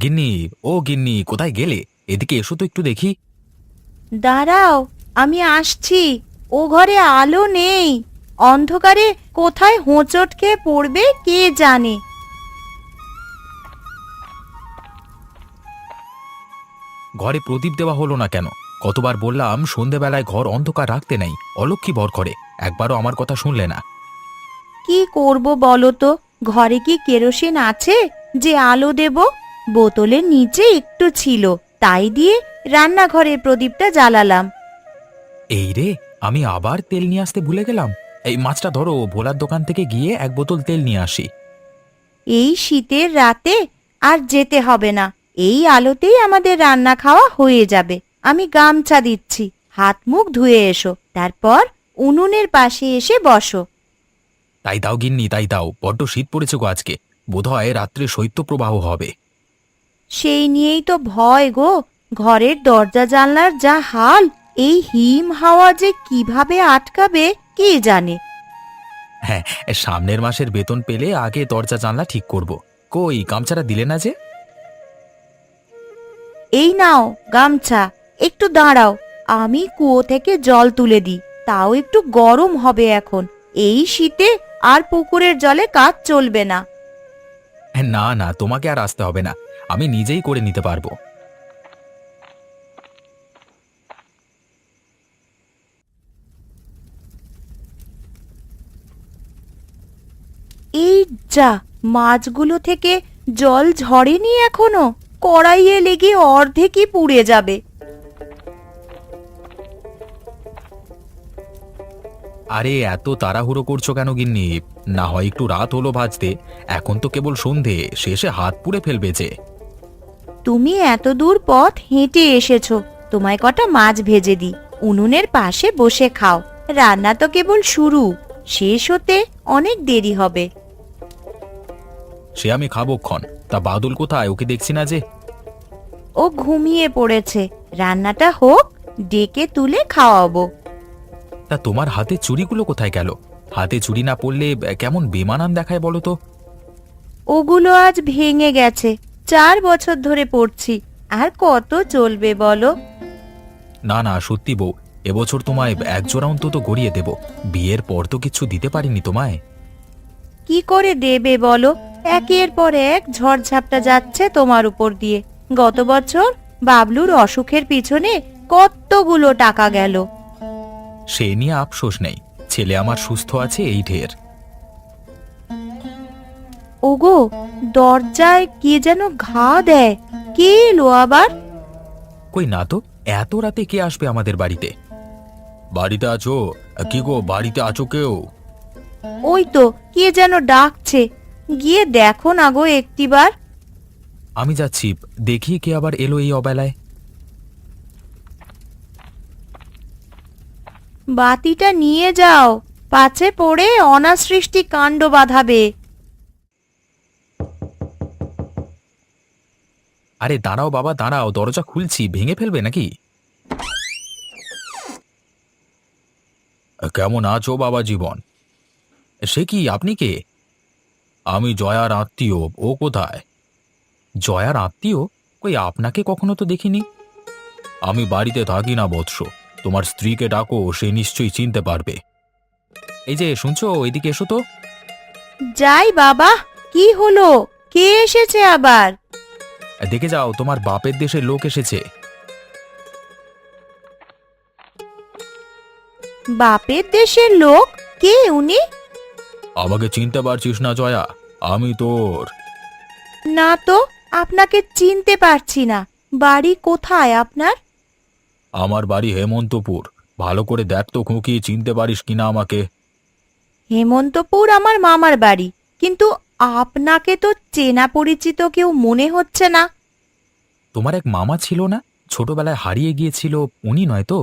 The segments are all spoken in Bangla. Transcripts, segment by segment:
গিন্নি, ও গিন্নি, কোথায় গেলে? এদিকে এসো তো একটু দেখি। দাঁড়াও, আমি আসছি। ও ঘরে আলো নেই। অন্ধকারে কোথায় হোঁচট খেয়ে পড়বে কে জানে। ঘরে প্রদীপ দেওয়া হলো না কেন? কতবার বললাম সন্ধেবেলায় ঘর অন্ধকার রাখতে নাই, অলক্ষী বর করে। একবারও আমার কথা শুনলে না। কি করব বলো তো? ঘরে কি কেরোসিন আছে যে আলো দেব? বোতলের নিচে একটু ছিল, তাই দিয়ে রান্নাঘরে প্রদীপটা জ্বালালাম। এই রে, আমি আবার তেল নিয়ে আসতে ভুলে গেলাম। এই মাছটা ধরো, ভোলার দোকান থেকে গিয়ে এক বোতল তেল নিয়ে আসি। এই শীতের রাতে আর যেতে হবে না। এই আলোতেই আমাদের রান্না খাওয়া হয়ে যাবে। আমি গামছা দিচ্ছি, হাত মুখ ধুয়ে এসো, তারপর উনুনের পাশে এসে বসো। তাই দাও গিন্নি, তাই দাও। বড্ড শীত পড়েছে গো আজকে। বোধহয় রাত্রে শৈত্যপ্রবাহ হবে। সেই নিয়েই তো ভয় গো। ঘরের দরজা জানলার যা হাল, এই হিম হাওয়া যে কিভাবে আটকাবে কে জানে। হ্যাঁ, সামনের মাসের বেতন পেলে আগে দরজা জানলা ঠিক করব। কই গামছাটা দিলে না যে? এই নাও গামছা, একটু দাঁড়াও, আমি কুয়ো থেকে জল তুলে দিই। তাও একটু গরম হবে এখন। এই শীতে আর পুকুরের জলে কাজ চলবে না। না না, তোমাকে আর আসতে হবে না, আমি নিজেই করে নিতে পারবো। এই যা, মাছগুলো থেকে জল ঝরেনি এখনো। কড়াইয়ে লেগে অর্ধেকই পুড়ে যাবে। আরে এত তাড়াহুড়ো করছো কেন গিন্নি? না হয় একটু রাত হলো ভাজতে। এখন তো কেবল সন্ধে, শেষে হাত পুড়ে ফেলবে যে। তুমি এত দূর পথ হেঁটে এসেছো, তোমায় কটা মাছ ভেজে দিই। উনুনের পাশে বসে খাও। রান্না তো কেবল শুরু, শেষ হতে অনেক দেরি হবে। সে আমি খাবো ক্ষণ। তা বাদল কোথায়? ওকে দেখছি না যে। ও ঘুমিয়ে পড়েছে। রান্নাটা হোক, ডেকে তুলে খাওয়াবো। তা তোমার হাতে চুড়িগুলো কোথায় গেল? হাতে চুড়ি না পরলে কেমন বেমানান দেখায় বলো তো। ওগুলো আজ ভেঙে গেছে। 4 বছর ধরে পড়ছি, আর কত চলবে বলো। না না, সত্যি বউ, এবছর তোমায় একজোড়া অন্তত গড়িয়ে দেব। বিয়ের পর তো কিছু দিতে পারিনি তোমায়। কি করে দেবে বলো? একের পর এক ঝড়ঝাপটা যাচ্ছে তোমার উপর দিয়ে। গত বছর বাবলুর অসুখের পিছনে কতগুলো টাকা গেল। সে নিয়ে আফসোস নেই, ছেলে আমার সুস্থ আছে, এই ঢের। ওগো, দরজায় কে যেন ঘা দেয়। কে এলো আবার? কই না তো, এত রাতে কে আসবে আমাদের বাড়িতে? বাড়িতে আছো? কি গো, বাড়িতে আছো কেউ? ওই তো কে যেন ডাকছে, গিয়ে দেখো না গো একটিবার। আমি যাচ্ছি, দেখি কে আবার এলো এই অবেলায়। বাতিটা নিয়ে যাও, পাছে পড়ে অনাসৃষ্টি কাণ্ড বাঁধাবে। আরে দাঁড়াও বাবা, দাঁড়াও, দরজা খুলছি, ভেঙে ফেলবে নাকি? কেমন আছো বাবা জীবন? সে কি, আপনি কে? আমি জয়ার আত্মীয়। ও কোথায়? জয়ার আত্মীয়? কই আপনাকে কখনো তো দেখিনি। আমি বাড়িতে থাকি না বৎস, তোমার স্ত্রীকে ডাকো, সে নিশ্চয়ই চিনতে পারবে। এই যে শুনছো, এদিকে এসো তো। যাই বাবা, কি হলো? কে এসেছে আবার? দেখে যাও, তোমার বাপের দেশের লোক এসেছে। বাপের দেশের লোক? কে উনি? আমাকে চিনতে পারছিস না জয়া? আমি তোর। না তো, আপনাকে চিনতে পারছি না। বাড়ি কোথায় আপনার? আমার বাড়ি হেমন্তপুর। ভালো করে দেখ তো খুঁকি, চিনতে পারিস কিনা আমাকে। হেমন্তপুর আমার মামার বাড়ি, কিন্তু আপনাকে তো চেনা পরিচিত কেউ মনে হচ্ছে না। তোমার এক মামা ছিল না, ছোটবেলায় হারিয়ে গিয়েছিল, উনি নয় তো?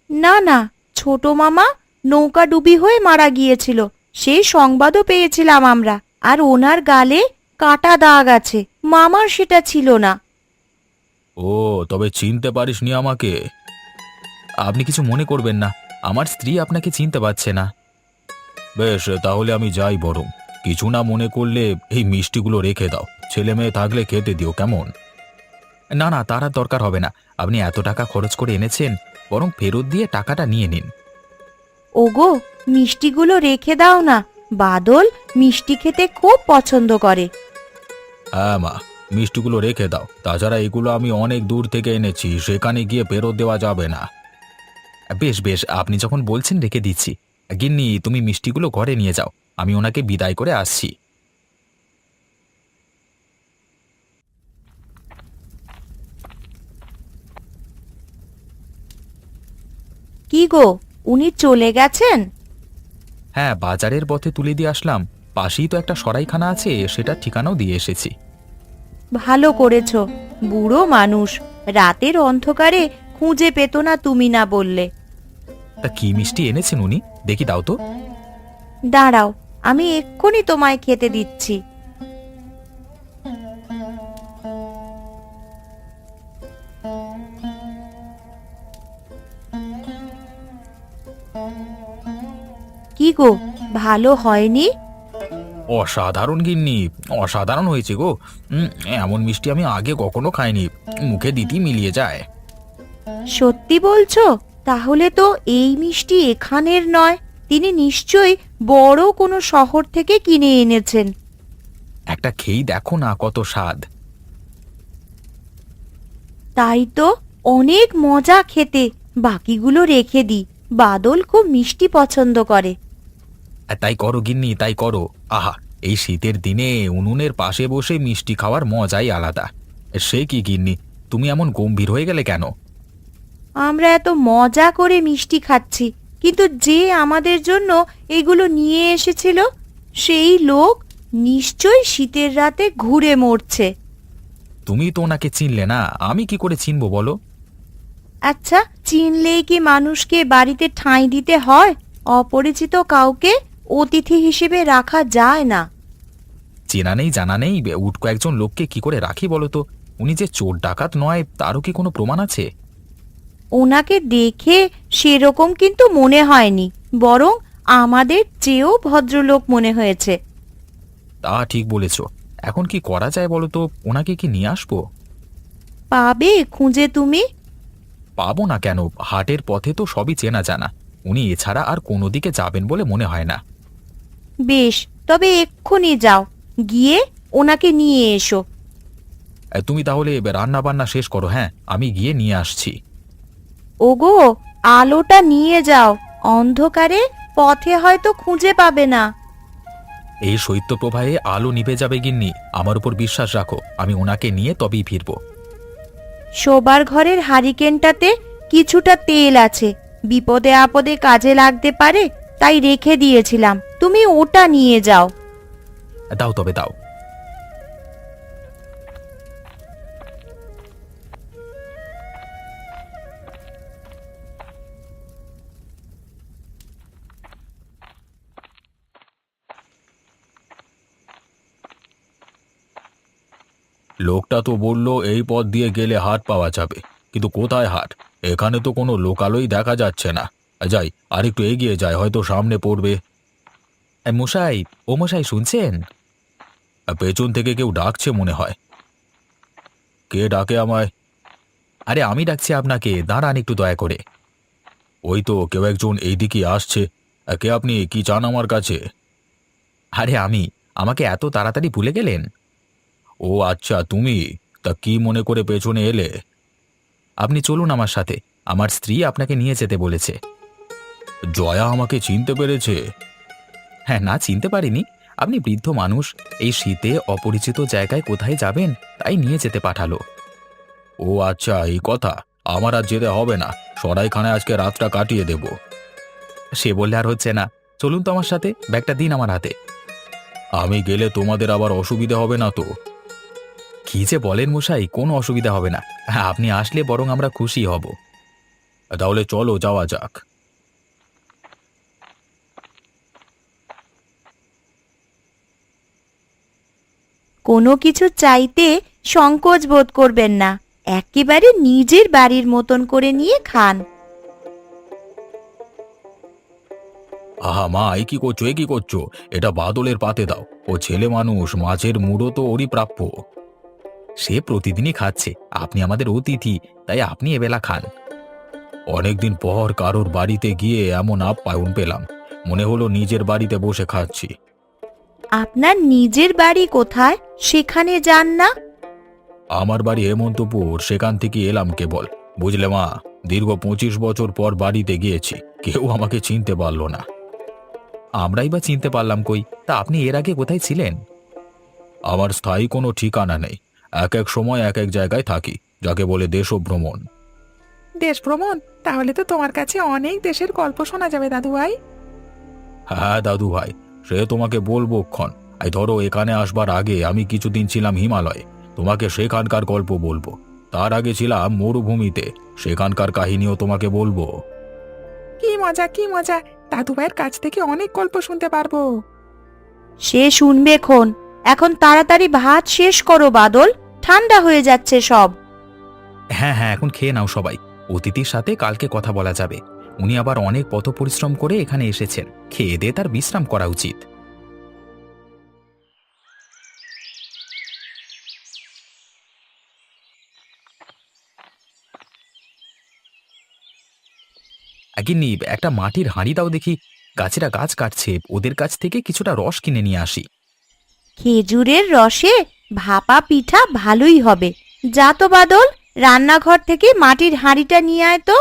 না না, ছোট মামা নৌকা ডুবি হয়ে মারা গিয়েছিল, সেই সংবাদও পেয়েছিলাম আমরা। আর ওনার গালে কাটা দাগ আছে, মামার সেটা ছিল না। ও, তবে চিনতে পারিসনি আমাকে? আপনি কিছু মনে করবেন না, আমার স্ত্রী আপনাকে চিনতে পারছে না। বেশ, তাহলে আমি যাই বরং। কিছু না মনে করলে এই মিষ্টিগুলো রেখে দাও, ছেলে মেয়ে থাকলে খেতে দিও, কেমন? না না, তার আর দরকার হবে না। আপনি এত টাকা খরচ করে এনেছেন, বরং ফেরত দিয়ে টাকাটা নিয়ে নিন। ওগো, মিষ্টিগুলো রেখে দাও না। বাদল মিষ্টি খেতে খুব পছন্দ করে। হ্যাঁ মা, মিষ্টিগুলো রেখে দাও। তাছাড়া এগুলো আমি অনেক দূর থেকে এনেছি, সেখানে গিয়ে ফেরত দেওয়া যাবে না। বেশ বেশ, আপনি যখন বলছেন রেখে দিচ্ছি। গিন্নি, তুমি মিষ্টিগুলো ঘরে নিয়ে যাও, আমি ওনাকে বিদায় করে আসছি। কি গো, উনি চলে গেছেন? হ্যাঁ, বাজারের পথে তুলে দিয়ে আসলাম। পাশেই তো একটা সরাইখানা আছে, সেটার ঠিকানাও দিয়ে এসেছি। ভালো করেছো। বুড়ো মানুষ, রাতের অন্ধকারে খুঁজে পেত না তুমি না বললে। তা কি মিষ্টি এনেছেন উনি, দেখি দাও তো। দাঁড়াও, আমি এক্ষুনি তোমায় খেতে দিচ্ছি। কি গো, ভালো হয়নি? অসাধারণ গিন্নি, অসাধারণ হয়েছে গো। উম, এমন মিষ্টি আমি আগে কখনো খাইনি, মুখে দিতেই মিলিয়ে যায়। সত্যি বলছো? তাহলে তো এই মিষ্টি এখানের নয়। তিনি নিশ্চয়ই বড় কোনো শহর থেকে কিনে এনেছেন। একটা খেয়েই দেখো না, কত স্বাদ। তাই তো, অনেক মজা খেতে। বাকিগুলো রেখে দিই, বাদল খুব মিষ্টি পছন্দ করে। তাই করো গিন্নি, তাই করো। আহা, এই শীতের দিনে উনুনের পাশে বসে মিষ্টি খাওয়ার মজাই আলাদা। সে কি গিন্নি, তুমি এমন গম্ভীর হয়ে গেলে কেন? আমরা এত মজা করে মিষ্টি খাচ্ছি, কিন্তু যে আমাদের জন্য এগুলো নিয়ে এসেছিল সেই লোক নিশ্চয়ই শীতের রাতে ঘুরে মরছে। তুমি তো ওনাকে চিনলে না, আমি কি করে চিনবো বলো? আচ্ছা, চিনলেই কি মানুষকে বাড়িতে ঠাঁই দিতে হয়? অপরিচিত কাউকে অতিথি হিসেবে রাখা যায় না। চেনা নেই জানা নেই উটকো একজন লোককে কি করে রাখি বলো তো? উনি যে চোর ডাকাত নয়, তারও কি কোনো প্রমাণ আছে? ওনাকে দেখে সেরকম কিন্তু মনে হয়নি, বরং আমাদের চেয়েও ভদ্রলোক মনে হয়েছে। তা ঠিক বলেছ। এখন কি করা যায় বলো তো, ওনাকে কি নিয়ে আসবো? পাবে খুঁজে তুমি? পাবো না কেন, হাটের পথে তো সবই চেনা জানা। উনি এছাড়া আর কোনো দিকে যাবেন বলে মনে হয় না। বেশ, তবে এক্ষুনি যাও, গিয়ে ওনাকে নিয়ে এসো। তুমি তাহলে রান্না বান্না শেষ করো, হ্যাঁ আমি গিয়ে নিয়ে আসছি। ওগো, আলোটা নিয়ে যাও, অন্ধকারে পথে হয়তো খুঁজে পাবে না। এই শৈত্যপ্রবাহে আলো নিভে যাবে গিন্নি, আমার উপর বিশ্বাস রাখো, আমি ওনাকে নিয়ে তবেই ফিরবো। শোবার ঘরের হারিকেনটাতে কিছুটা তেল আছে, বিপদে আপদে কাজে লাগতে পারে, তাই রেখে দিয়েছিলাম। তুমি ওটা নিয়ে যাও। দাও তবে দাও। লোকটা তো বলল এই পথ দিয়ে গেলে হাট পাওয়া যাবে, কিন্তু কোথায় হাট? এখানে তো কোনো লোকালই দেখা যাচ্ছে না। যাই, আর একটু এগিয়ে যায়, হয়তো সামনে পড়বে। মশাই, ও মশাই শুনছেন? পেছন থেকে কেউ ডাকছে মনে হয়। কে ডাকে আমায়? আরে আমি ডাকছি আপনাকে, দাঁড়ান একটু দয়া করে। ওই তো কেউ একজন এইদিকে আসছে। কে আপনি, কি চান আমার কাছে? আরে আমি, আমাকে এত তাড়াতাড়ি ভুলে গেলেন? ও আচ্ছা, তুমি। তা কি মনে করে পেছনে এলে? আপনি চলুন আমার সাথে, আমার স্ত্রী আপনাকে নিয়ে যেতে বলেছে। জয়া আমাকে চিনতে পেরেছে? হ্যাঁ, না চিনতে পারিনি। আপনি বৃদ্ধ মানুষ, এই শীতে অপরিচিত জায়গায় কোথায় যাবেন, তাই নিয়ে যেতে পাঠালো। ও আচ্ছা, এই কথা। আমার আর যেতে হবে না, সরাইখানায় আজকে রাতটা কাটিয়ে দেব। সে বললে আর হচ্ছে না, চলুন তো আমার সাথে, ব্যাগটা দিন আমার হাতে। আমি গেলে তোমাদের আবার অসুবিধা হবে না তো? কি যে বলেন মশাই, কোনো অসুবিধা হবে না। আপনি আসলে বরং আমরা খুশি হব। তাহলে চলো, যাওয়া যাক। কোনো কিছু চাইতে সংকোচ বোধ করবেন না, একেবারে নিজের বাড়ির মতন করে নিয়ে খান। আহা মা, এ কি করছো, এ কি করছো? এটা বাদলের পাতে দাও। ও ছেলে মানুষ, মাছের মুড়ো তো ওরই প্রাপ্য। সে প্রতিদিনই খাচ্ছে, আপনি আমাদের অতিথি, তাই আপনি এবেলা খান। অনেকদিন পর কারোর বাড়িতে গিয়ে এমন আপ্যায়ন পেলাম, মনে হলো নিজের বাড়িতে বসে খাচ্ছি। আপনার নিজের বাড়ি কোথায়? সেখানে যান না। আমার বাড়ি হেমন্তপুর, সেখান থেকে এলাম কেবল। বুঝলে মা, দীর্ঘ 25 বছর পর বাড়িতে গিয়েছি, কেউ আমাকে চিনতে পারলো না। আমরাই বা চিনতে পারলাম কই? তা আপনি এর আগে কোথায় ছিলেন? আমার স্থায়ী কোনো ঠিকানা নেই, এক এক সময় এক এক জায়গায় থাকি, যাকে বলে দেশভ্রমণ। দেশ ভ্রমণ? তাহলে তো তোমার কাছে অনেক দেশের গল্প শোনা যাবে দাদু ভাই। হ্যাঁ দাদু ভাই, সে তোমাকে বলবো ক্ষণ। এই ধরো, এখানে আসবার আগে আমি কিছুদিন ছিলাম হিমালয়ে, তোমাকে সেখানকার গল্প বলবো। তার আগে ছিলাম মরুভূমিতে, সেখানকার কাহিনীও তোমাকে বলবো। কি মজা, কি মজা! দাদু ভাইয়ের কাছ থেকে অনেক গল্প শুনতে পারবো। সে শুনবে খন। এখন তাড়াতাড়ি ভাত শেষ করো বাদল, ঠান্ডা হয়ে যাচ্ছে সব। হ্যাঁ হ্যাঁ, এখন খেয়ে নাও সবাই। অতিথির সাথে কালকে কথা বলা যাবে। উনি আবার অনেক পথ পরিশ্রম করে এখানে এসেছেন, খেয়ে দিয়ে তার বিশ্রাম করা উচিত। গিন্নি, একটা মাটির হাঁড়ি দাও দেখি। গাছেরা গাছ কাটছে, ওদের কাছ থেকে কিছুটা রস কিনে নিয়ে আসি। খেজুরের রসে ভাপা পিঠা ভালোই হবে। যা তো বাদল, রান্নাঘর থেকে মাটির হাঁড়িটা নিয়ে আয় তো।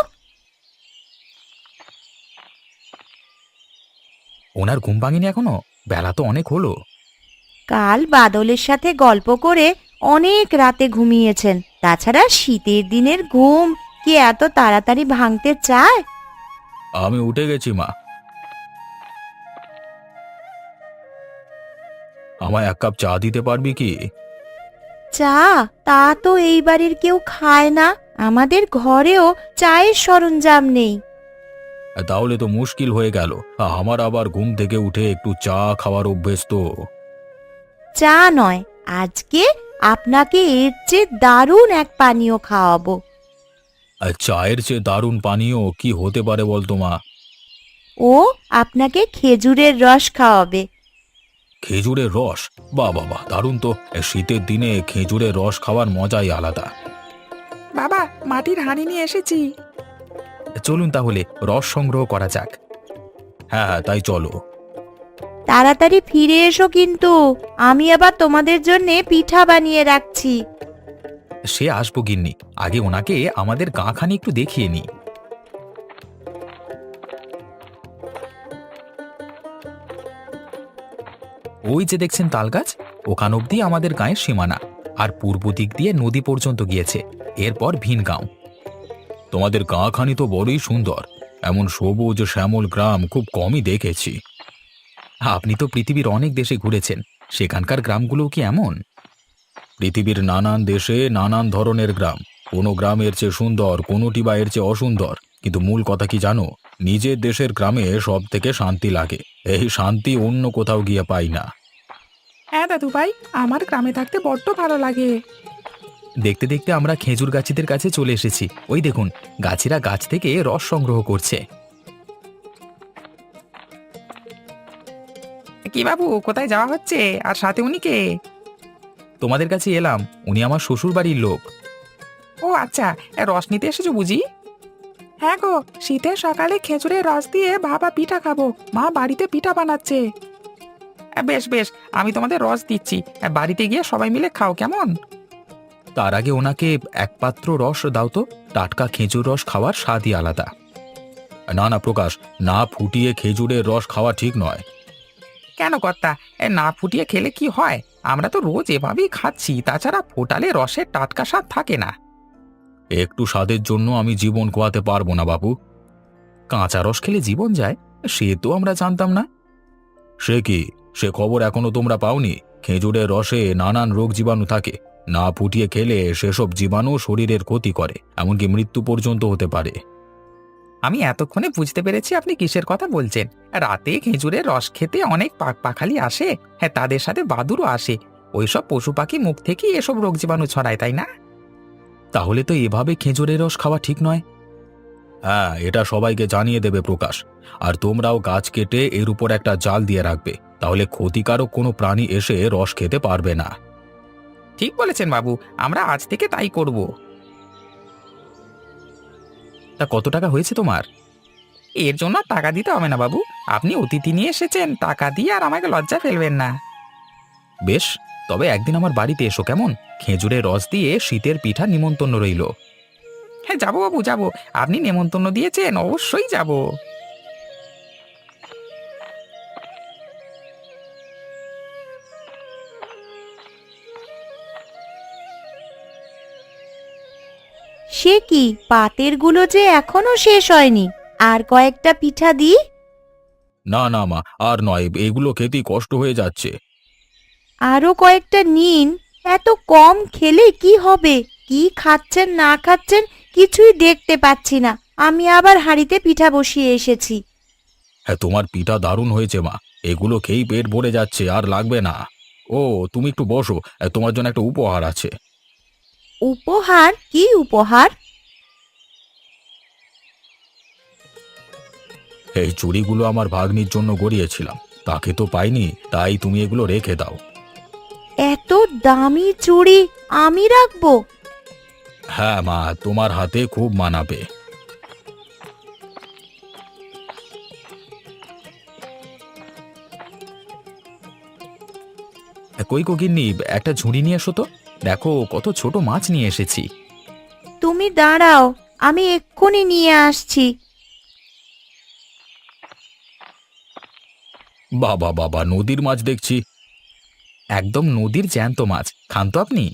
ওনার ঘুম ভাঙেনি এখনো? বেলা তো অনেক হলো। কাল বাদলের সাথে গল্প করে অনেক রাতে ঘুমিয়েছেন। তাছাড়া শীতের দিনের ঘুম কি এত তাড়াতাড়ি ভাঙতে চায়? আমি উঠে গেছি মা। আমায় এক কাপ চা দিতে পারবি কি? চা? তা তো এই বাড়ির কেউ খায় না। আমাদের ঘরেও চায়ের সরঞ্জাম নেই। তাহলে তো মুশকিল হয়ে গেল। আমার আবার ঘুম থেকে উঠে একটু চা খাওয়ার অভ্যেস তো। চা নয়, আজকে আপনাকে এর চেয়ে দারুণ এক পানীয় খাওয়াবো। চায়ের চেয়ে দারুণ পানীয় কি হতে পারে বলতো মা? ও আপনাকে খেজুরের রস খাওয়াবে। খেজুরের রস? বাহ বাহ বাহ, দারুণ তো। শীতের দিনে খেজুরের রস খাওয়ার মজাই আলাদা। বাবা, মাটির হাঁড়ি নিয়ে এসেছি। চলুন তাহলে রস সংগ্রহ করা যাক। হ্যাঁ হ্যাঁ, তাই চলো। তাড়াতাড়ি ফিরে এসো কিন্তু, আমি আবার তোমাদের জন্যে পিঠা বানিয়ে রাখছি। সে আসবো গিন্নি, আগে ওনাকে আমাদের গাঁখানি একটু দেখিয়ে নি। ওই যে দেখছেন তাল গাছ, ওখান অব্দি আমাদের গাঁয়ের সীমানা, আর পূর্ব দিক দিয়ে নদী পর্যন্ত গিয়েছে, এরপর ভিনগাঁও। তোমাদের গাঁখানি তো বড়ই সুন্দর, এমন সবুজ শ্যামল গ্রাম খুব কমই দেখেছি। আপনি তো পৃথিবীর অনেক দেশে ঘুরেছেন, সেখানকার গ্রামগুলো কি এমন? পৃথিবীর নানান দেশে নানান ধরনের গ্রাম, কোনো গ্রামের চেয়ে সুন্দর, কোনোটি বা এর চেয়ে অসুন্দর, কিন্তু মূল কথা কি জানো? নিজের দেশের গ্রামে সব থেকে শান্তি লাগে, এই শান্তি অন্য কোথাও গিয়ে পাই না। হ্যাঁ দাদু ভাই, আমার গ্রামে থাকতে বড্ড ভালো লাগে। দেখতে দেখতে আমরা খেজুর গাছিদের কাছে চলে এসেছি। ওই দেখুন, গাছিরা গাছ থেকে রস সংগ্রহ করছে। কি বাবু, কোথায় যাওয়া হচ্ছে? আর সাথে উনি কে? তোমাদের কাছে এলাম, উনি আমার শ্বশুর বাড়ির লোক। ও আচ্ছা, রস নিতে এসেছো বুঝি? হ্যাঁ গো, শীতের সকালে খেজুরের রস দিয়ে ভাপা পিঠা খাবো। মা বাড়িতে পিঠা বানাচ্ছে। বেশ বেশ, আমি তোমাদের রস দিচ্ছি। বাড়িতে গিয়ে সবাই মিলে খাও, কেমন? তার আগে ওনাকে এক পাত্র রস দাও তো, টাটকা খেজুর রস খাওয়ার স্বাদই আলাদা। না না প্রকাশ, না ফুটিয়ে খেজুরের রস খাওয়া ঠিক নয়। কেন কর্তা, না ফুটিয়ে খেলে কি হয়? আমরা তো রোজ এভাবেই খাচ্ছি, তাছাড়া ফোটালে রসের টাটকা স্বাদ থাকে না। একটু স্বাদের জন্য আমি জীবন খোয়াতে পারবো না বাবু। কাঁচা রস খেলে জীবন যায়, সে তো আমরা জানতাম না। সে কি, সে খবর এখনো তোমরা পাওনি? খেজুরের রসে নানান রোগ জীবাণু থাকে, না ফুটিয়ে খেলে সেসব জীবাণু শরীরের ক্ষতি করে, এমনকি মৃত্যু পর্যন্ত হতে পারে। আমি এতক্ষণে বুঝতে পেরেছি আপনি কিসের কথা বলছেন। রাতে খেজুরের রস খেতে অনেক পাখালি আসে, হ্যাঁ তাদের সাথে বাদুড়ও আসে। ওইসব পশু পাখি মুখ থেকেই এসব রোগ জীবাণু ছড়ায়, তাই না? তাহলে তো এভাবে খেজুরের রস খাওয়া ঠিক নয়। হ্যাঁ, এটা সবাইকে জানিয়ে দেবে প্রকাশ। আর তোমরাও গাছ কেটে এর উপর একটা জাল দিয়ে রাখবে, তাহলে ক্ষতিকারক কোনো প্রাণী এসে রস খেতে পারবে না। ঠিক বলেছেন বাবু, আমরা আজ থেকে তাই করব। তা কত টাকা হয়েছে তোমার? এর জন্য আর টাকা দিতে হবে না বাবু, আপনি অতিথি নিয়ে এসেছেন, টাকা দিয়ে আর আমাকে লজ্জা ফেলবেন না। বেশ, তবে একদিন আমার বাড়িতে এসো কেমন? খেজুরের রস দিয়ে শীতের পিঠা নিমন্ত্রণ রইল। হ্যাঁ যাবো বাবু যাবো, আপনি নেমন্তন্ন দিয়েছেন, অবশ্যই যাব। সে কি, পাতের গুলো যে এখনো শেষ হয়নি। আর কয়েকটা পিঠা দিই। না না মা, আর নয়, এগুলো খেতেই কষ্ট হয়ে যাচ্ছে। আরো কয়েকটা নিন। এত কম খেলে কি হবে? কি খাচ্ছেন না খাচ্ছেন কিছুই দেখতে পাচ্ছি না। আমি আবার হাঁড়িতে পিঠা বসিয়ে এসেছি। হ্যাঁ, তোমার পিঠা দারুণ হয়েছে মা। এগুলো খেয়েই পেট ভরে যাচ্ছে, আর লাগবে না। ও, তুমি একটু বসো, তোমার জন্য একটা উপহার আছে। উপহার? কি উপহার? এই চুড়িগুলো আমার ভাগ্নির জন্য গড়িয়েছিলাম, তাকে তো পাইনি, তাই তুমি এগুলো রেখে দাও। এত দামি চুড়ি আমি রাখবো? হ্যাঁ মা, তোমার হাতে খুব মানাবে। কই গো গিন্নি, একটা ঝুড়ি নিয়ে এসো তো। দেখো কত ছোট মাছ নিয়ে এসেছি। তুমি দাঁড়াও, আমি এক্ষুনি নিয়ে আসছি। বাবা বাবা, নদীর মাছ দেখছি। একদম নদীর জ্যান্ত মাছ, খান তো আপনি?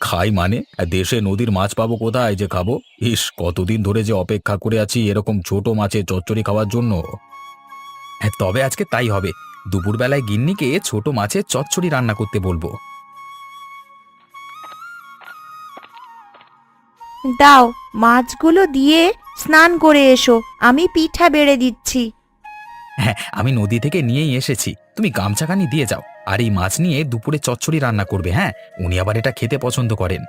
খাই মানে, দেশে নদীর মাছ পাবো কোথায় যে খাবো? ইস, কতদিন ধরে যে অপেক্ষা করে আছি এরকম ছোট মাছের চচ্চড়ি খাওয়ার জন্য। হ্যাঁ, তবে আজকে তাই হবে। দুপুরবেলায় গিন্নিকে ছোট মাছের চচ্চড়ি রান্না করতে বলবো। দাও, মাছগুলো দিয়ে স্নান করে এসো, আমি পিঠা বেড়ে দিচ্ছি। হ্যাঁ, আমি নদী থেকে নিয়েই এসেছি, তুমি গামছাখানি দিয়ে যাও। আর এই মাছ নিয়ে দুপুরে চচ্চড়ি রান্না করবে। হ্যাঁ, উনি আবার এটা খেতে পছন্দ করেন।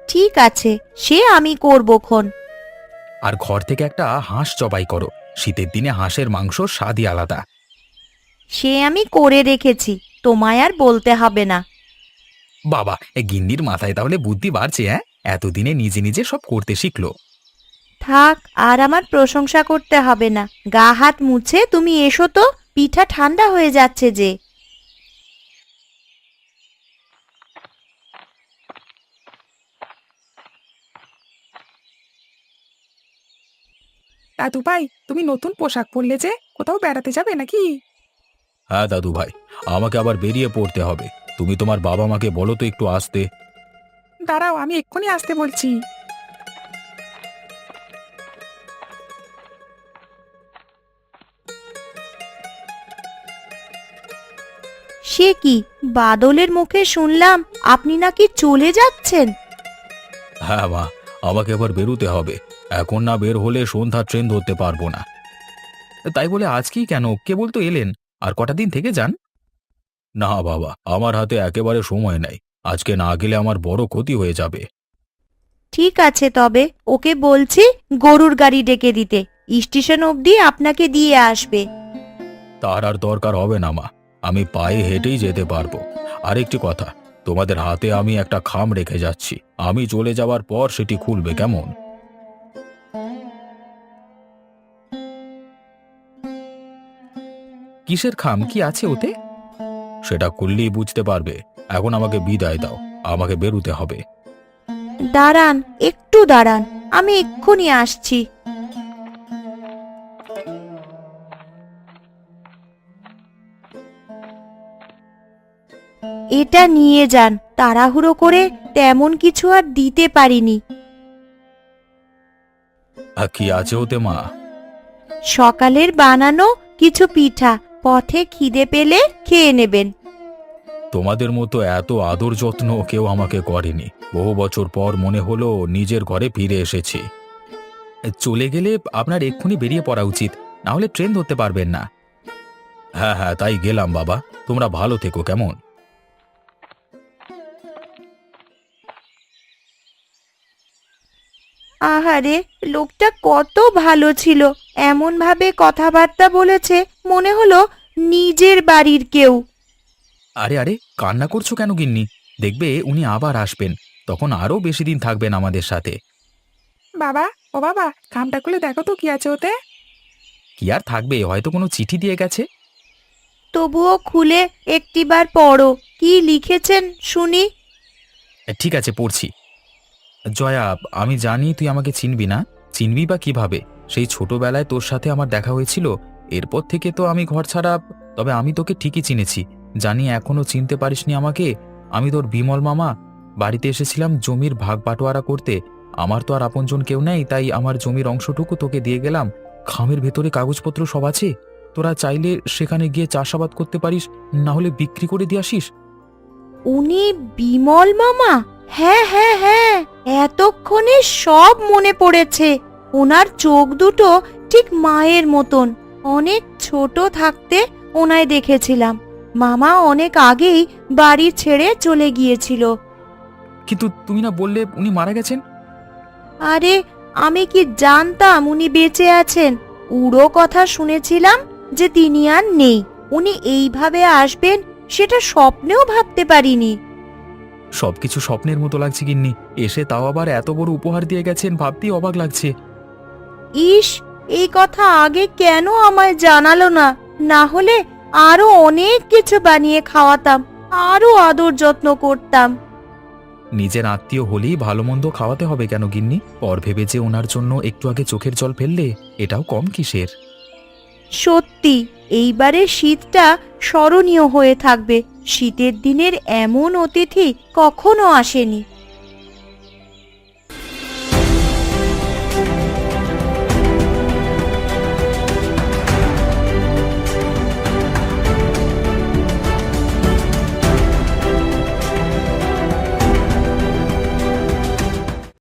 ঠিক আছে, সে আমি করবক্ষণ। আর ঘর থেকে একটা হাঁস জবাই করো, শীতের দিনে হাঁসের মাংস স্বাদই আলাদা। সে আমি করে রেখেছি, তোমায় আর বলতে হবে না। বাবা, এ গিন্নির মাথায় তাহলে বুদ্ধি বাড়ছে। হ্যাঁ, এতদিনে নিজে নিজে সব করতে শিখলো। থাক, আর আমার প্রশংসা করতে হবে না। গা হাত মুছে তুমি এসো তো, পিঠা ঠান্ডা হয়ে যাচ্ছে যে। দাদু ভাই, তুমি নতুন পোশাক পরলে যে, কোথাও বেড়াতে যাবে নাকি? হ্যাঁ দাদু ভাই, আমাকে আবার বেরিয়ে পড়তে হবে। তুমি তোমার বাবা মাকে বলো তো একটু আসতে। দাঁড়াও, আমি এক্ষুনি আসতে বলছি। সে কি, বাদলের মুখে শুনলাম আপনি নাকি চলে যাচ্ছেন? হ্যাঁ মা, আমাকে এবার বেরোতে হবে। এখন না বের হলে সন্ধ্যা ট্রেন ধরতে পারবো না। তাই বলে আজকেই কেন, কেবল তো এলেন, আর কটা দিন থেকে যান। না বাবা, আমার হাতে একেবারে সময় নেই। আজকে না গেলে আমার বড় ক্ষতি হয়ে যাবে। ঠিক আছে, তবে ওকে বলছি গরুর গাড়ি ডেকে দিতে, স্টেশন অবধি আপনাকে দিয়ে আসবে। তার আর দরকার হবে না মা, আমি পায়ে হেঁটেই যেতে পারবো। আরেকটি কথা, তোমাদের হাতে আমি একটা খাম রেখে যাচ্ছি, আমি চলে যাওয়ার পর সেটি খুলবে কেমন? কিসের খাম, কি আছে ওতে? সেটা খুললেই বুঝতে পারবে। এখন আমাকে বিদায় দাও, আমাকে বেরুতে হবে। দাঁড়ান, একটু দাঁড়ান, আমি এক্ষুনি আসছি। এটা নিয়ে যান, তাড়াহুড়ো করে তেমন কিছু আর দিতে পারিনি। কি আছে ওতে মা? সকালের বানানো কিছু পিঠা, পথে খিদে পেলে খেয়ে নেবেন। তোমাদের মতো এত আদর যত্ন কেউ আমাকে করেনি। বহু বছর পর মনে হলো নিজের ঘরে ফিরে এসেছি। চলে গেলে আপনার এক্ষুনি বেরিয়ে পড়া উচিত, না হলে ট্রেন ধরতে পারবেন না। হ্যাঁ হ্যাঁ, তাই গেলাম বাবা, তোমরা ভালো থেকো কেমন? আহারে, লোকটা কত ভালো ছিল, এমন ভাবে কথাবার্তা বলেছে মনে হলো নিজের বাড়ির কেউ। আরে আরে, কান্না করছো কেন গিন্নি? দেখবে উনি আবার আসবেন, তখন আরো বেশি দিন থাকবেন আমাদের সাথে। বাবা, ও বাবা, খামটা খুলে দেখো তো কি আছে ওতে। কি আর থাকবে, হয়তো কোনো চিঠি দিয়ে গেছে। তবুও খুলে একটিবার পড়ো, কি লিখেছেন শুনি। ঠিক আছে, পড়ছি। জয়া, আমি জানি তুই আমাকে চিনবি না, চিনবি বা কিভাবে? সেই ছোটবেলায় তোর সাথে আমার দেখা হয়েছিল, এরপর থেকে তো আমি ঘর ছাড়া। তবে আমি তোকে ঠিকই চিনেছি, জানি এখনো চিনতে পারিসনি আমাকে। আমি তোর বিমল মামা, বাড়িতে এসেছিলাম জমির ভাগ বাটোয়ারা করতে। আমার তো আর আপনজন কেউ নেই, তাই আমার জমির অংশটুকু তোকে দিয়ে গেলাম। খামের ভেতরে কাগজপত্র সব আছে, তোরা চাইলে সেখানে গিয়ে চাষাবাদ করতে পারিস, না হলে বিক্রি করে দিয়ে আসিস। উনি বিমল মামা? হ্যাঁ হ্যাঁ হ্যাঁ, এতক্ষণে সব মনে পড়েছে। ওনার চোখ দুটো ঠিক মায়ের মতন। অনেক ছোট থাকতে ওনায় দেখেছিলাম। মামা অনেক আগেই বাড়ি ছেড়ে চলে গিয়েছিল। কিন্তু তুমি না বললে উনি মারা গেছেন? আরে, আমি কি জানতাম উনি বেঁচে আছেন? উড়ো কথা শুনেছিলাম যে তিনি আর নেই। উনি এইভাবে আসবেন সেটা স্বপ্নেও ভাবতে পারিনি। সবকিছু স্বপ্নের মতো লাগছে গিন্নি, এসে তাও আবার এত বড় উপহার দিয়ে গেছেন, ভাবতেই অবাক লাগছে। ইস, এই কথা আগে কেন আমায় জানালো না? না হলে আরো অনেক কিছু বানিয়ে খাওয়াতাম, আরো আদর যত্ন করতাম। নিজের আত্মীয় হলেই ভালো মন্দ খাওয়াতে হবে কেন গিন্নি? পর ভেবে যে ওনার জন্য একটু আগে চোখের জল ফেললে, এটাও কম কিসের? সত্যি, এইবারে শীতটা স্মরণীয় হয়ে থাকবে। শীতের দিনের এমন অতিথি কখনো আসেনি।